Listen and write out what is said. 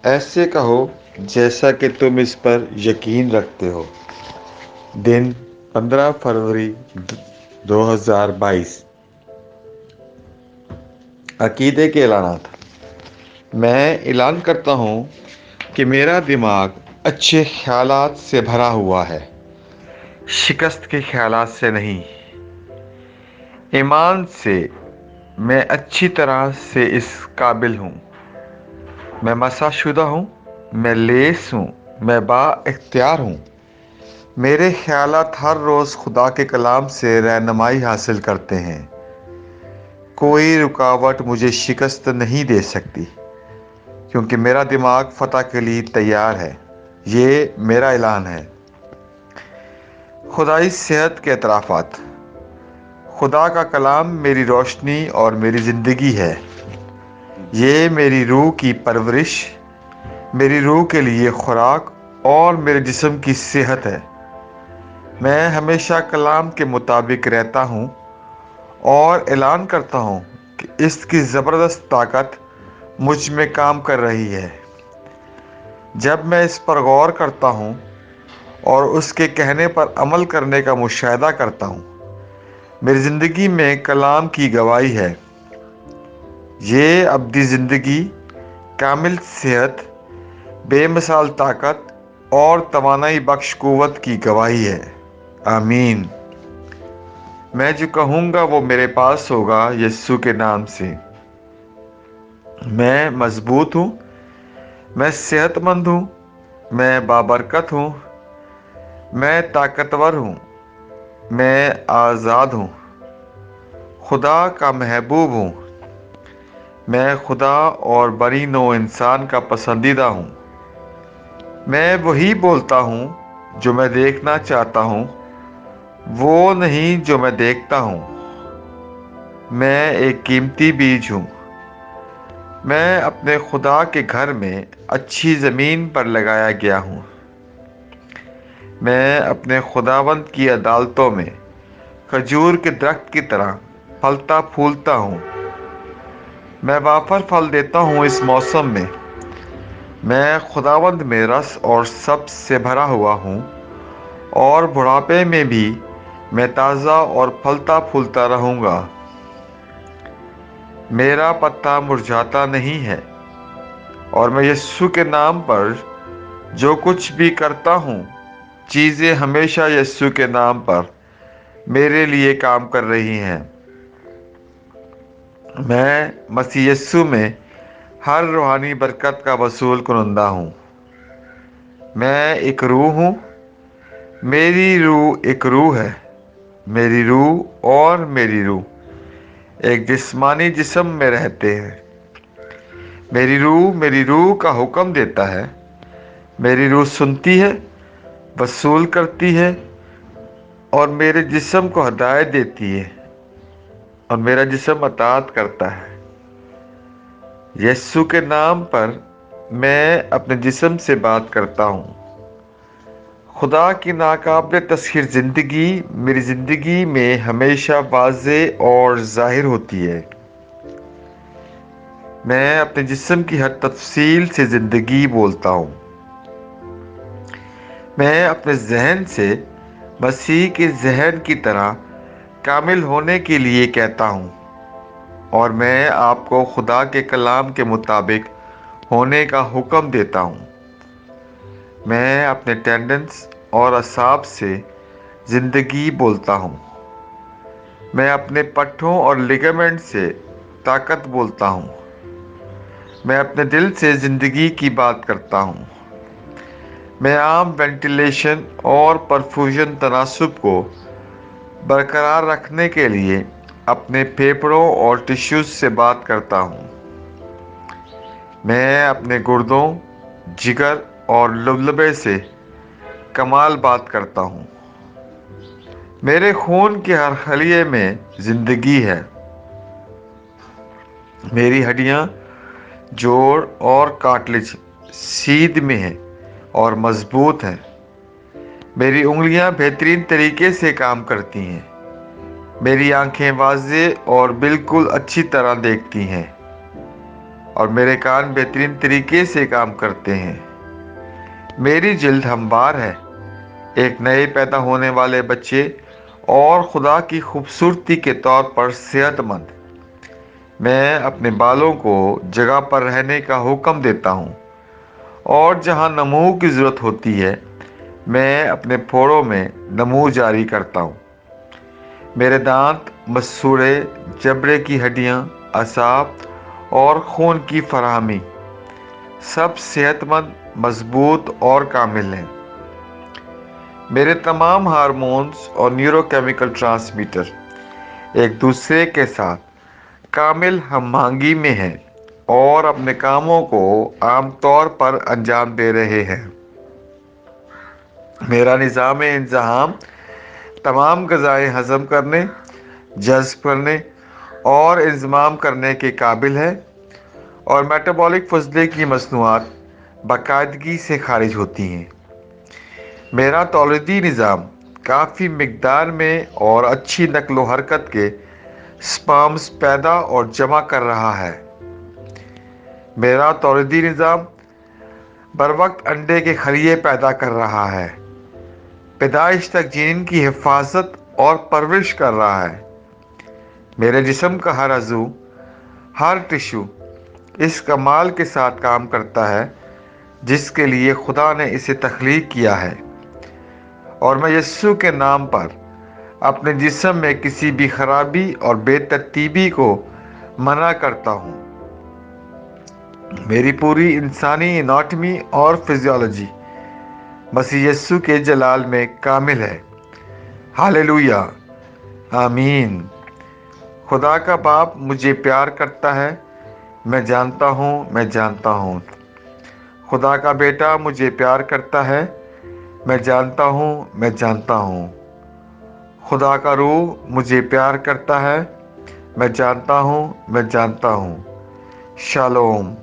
ایسے کہو جیسا کہ تم اس پر یقین رکھتے ہو۔ دن 15 فروری 2022۔ عقیدے کے اعلانات۔ میں اعلان کرتا ہوں کہ میرا دماغ اچھے خیالات سے بھرا ہوا ہے، شکست کے خیالات سے نہیں۔ ایمان سے میں اچھی طرح سے اس قابل ہوں۔ میں مسح شدہ ہوں، میں لیس ہوں، میں با اختیار ہوں۔ میرے خیالات ہر روز خدا کے کلام سے رہنمائی حاصل کرتے ہیں۔ کوئی رکاوٹ مجھے شکست نہیں دے سکتی، کیونکہ میرا دماغ فتح کے لیے تیار ہے۔ یہ میرا اعلان ہے۔ خدائی صحت کے اعترافات۔ خدا کا کلام میری روشنی اور میری زندگی ہے۔ یہ میری روح کی پرورش، میری روح کے لیے خوراک اور میرے جسم کی صحت ہے۔ میں ہمیشہ کلام کے مطابق رہتا ہوں اور اعلان کرتا ہوں کہ اس کی زبردست طاقت مجھ میں کام کر رہی ہے۔ جب میں اس پر غور کرتا ہوں اور اس کے کہنے پر عمل کرنے کا مشاہدہ کرتا ہوں، میری زندگی میں کلام کی گواہی ہے۔ یہ ابدی زندگی، کامل صحت، بے مثال طاقت اور توانائی بخش قوت کی گواہی ہے۔ آمین۔ میں جو کہوں گا وہ میرے پاس ہوگا یسوع کے نام سے۔ میں مضبوط ہوں، میں صحت مند ہوں، میں بابرکت ہوں، میں طاقتور ہوں، میں آزاد ہوں، خدا کا محبوب ہوں، میں خدا اور بنی نوع انسان کا پسندیدہ ہوں۔ میں وہی بولتا ہوں جو میں دیکھنا چاہتا ہوں، وہ نہیں جو میں دیکھتا ہوں۔ میں ایک قیمتی بیج ہوں۔ میں اپنے خدا کے گھر میں اچھی زمین پر لگایا گیا ہوں۔ میں اپنے خداوند کی عدالتوں میں کھجور کے درخت کی طرح پھلتا پھولتا ہوں۔ میں وافر پھل دیتا ہوں اس موسم میں۔ میں خداوند میں رس اور سبز سے بھرا ہوا ہوں، اور بڑھاپے میں بھی میں تازہ اور پھلتا پھولتا رہوں گا۔ میرا پتا مرجھاتا نہیں ہے، اور میں یسوع کے نام پر جو کچھ بھی کرتا ہوں، چیزیں ہمیشہ یسوع کے نام پر میرے لیے کام کر رہی ہیں۔ میں مسیح یسوع میں ہر روحانی برکت کا وصول کنندہ ہوں۔ میں ایک روح ہوں۔ میری روح ایک روح ہے۔ میری روح اور میری روح ایک جسمانی جسم میں رہتے ہیں۔ میری روح کا حکم دیتا ہے۔ میری روح سنتی ہے، وصول کرتی ہے اور میرے جسم کو ہدایت دیتی ہے، اور میرا جسم اطاعت کرتا ہے۔ یسوع کے نام پر میں اپنے جسم سے بات کرتا ہوں۔ خدا کی ناقابل تسخیر زندگی میری زندگی میں ہمیشہ واضح اور ظاہر ہوتی ہے۔ میں اپنے جسم کی ہر تفصیل سے زندگی بولتا ہوں۔ میں اپنے ذہن سے مسیح کے ذہن کی طرح کامل ہونے کے لیے کہتا ہوں، اور میں آپ کو خدا کے کلام کے مطابق ہونے کا حکم دیتا ہوں۔ میں اپنے ٹینڈنس اور اعصاب سے زندگی بولتا ہوں۔ میں اپنے پٹھوں اور لیگامنٹ سے طاقت بولتا ہوں۔ میں اپنے دل سے زندگی کی بات کرتا ہوں۔ میں عام وینٹیلیشن اور پرفیوژن تناسب کو برقرار رکھنے کے لیے اپنے پھیپھڑوں اور ٹشوز سے بات کرتا ہوں۔ میں اپنے گردوں، جگر اور لبلبے سے کمال بات کرتا ہوں۔ میرے خون کے ہر خلیے میں زندگی ہے۔ میری ہڈیاں، جوڑ اور کارٹلیج سیدھ میں ہیں اور مضبوط ہیں۔ میری انگلیاں بہترین طریقے سے کام کرتی ہیں۔ میری آنکھیں واضح اور بالکل اچھی طرح دیکھتی ہیں۔ اور میرے کان بہترین طریقے سے کام کرتے ہیں۔ میری جلد ہموار ہے، ایک نئے پیدا ہونے والے بچے اور خدا کی خوبصورتی کے طور پر صحت مند۔ میں اپنے بالوں کو جگہ پر رہنے کا حکم دیتا ہوں، اور جہاں نمو کی ضرورت ہوتی ہے میں اپنے پھوڑوں میں نمو جاری کرتا ہوں۔ میرے دانت، مسوڑے، جبڑے کی ہڈیاں، اعصاب اور خون کی فراہمی سب صحت مند، مضبوط اور کامل ہیں۔ میرے تمام ہارمونز اور نیورو کیمیکل ٹرانسمیٹر ایک دوسرے کے ساتھ کامل ہم آہنگی میں ہیں اور اپنے کاموں کو عام طور پر انجام دے رہے ہیں۔ میرا نظام انضمام تمام غذائیں ہضم کرنے، جذب کرنے اور انضمام کرنے کے قابل ہے، اور میٹابولک فضلے کی مصنوعات باقاعدگی سے خارج ہوتی ہیں۔ میرا تولیدی نظام کافی مقدار میں اور اچھی نقل و حرکت کے سپرمز پیدا اور جمع کر رہا ہے۔ میرا تولیدی نظام بروقت انڈے کے خلیے پیدا کر رہا ہے، پیدائش تک جنین کی حفاظت اور پرورش کر رہا ہے۔ میرے جسم کا ہر عضو، ہر ٹشو اس کمال کے ساتھ کام کرتا ہے جس کے لیے خدا نے اسے تخلیق کیا ہے، اور میں یسوع کے نام پر اپنے جسم میں کسی بھی خرابی اور بے ترتیبی کو منع کرتا ہوں۔ میری پوری انسانی اناٹمی اور فزیولوجی مسیح یسوع کے جلال میں کامل ہے۔ ہاللیلویا، آمین۔ خدا کا باپ مجھے پیار کرتا ہے، میں جانتا ہوں، میں جانتا ہوں۔ خدا کا بیٹا مجھے پیار کرتا ہے، میں جانتا ہوں، میں جانتا ہوں۔ خدا کا روح مجھے پیار کرتا ہے، میں جانتا ہوں، میں جانتا ہوں۔ شالوم۔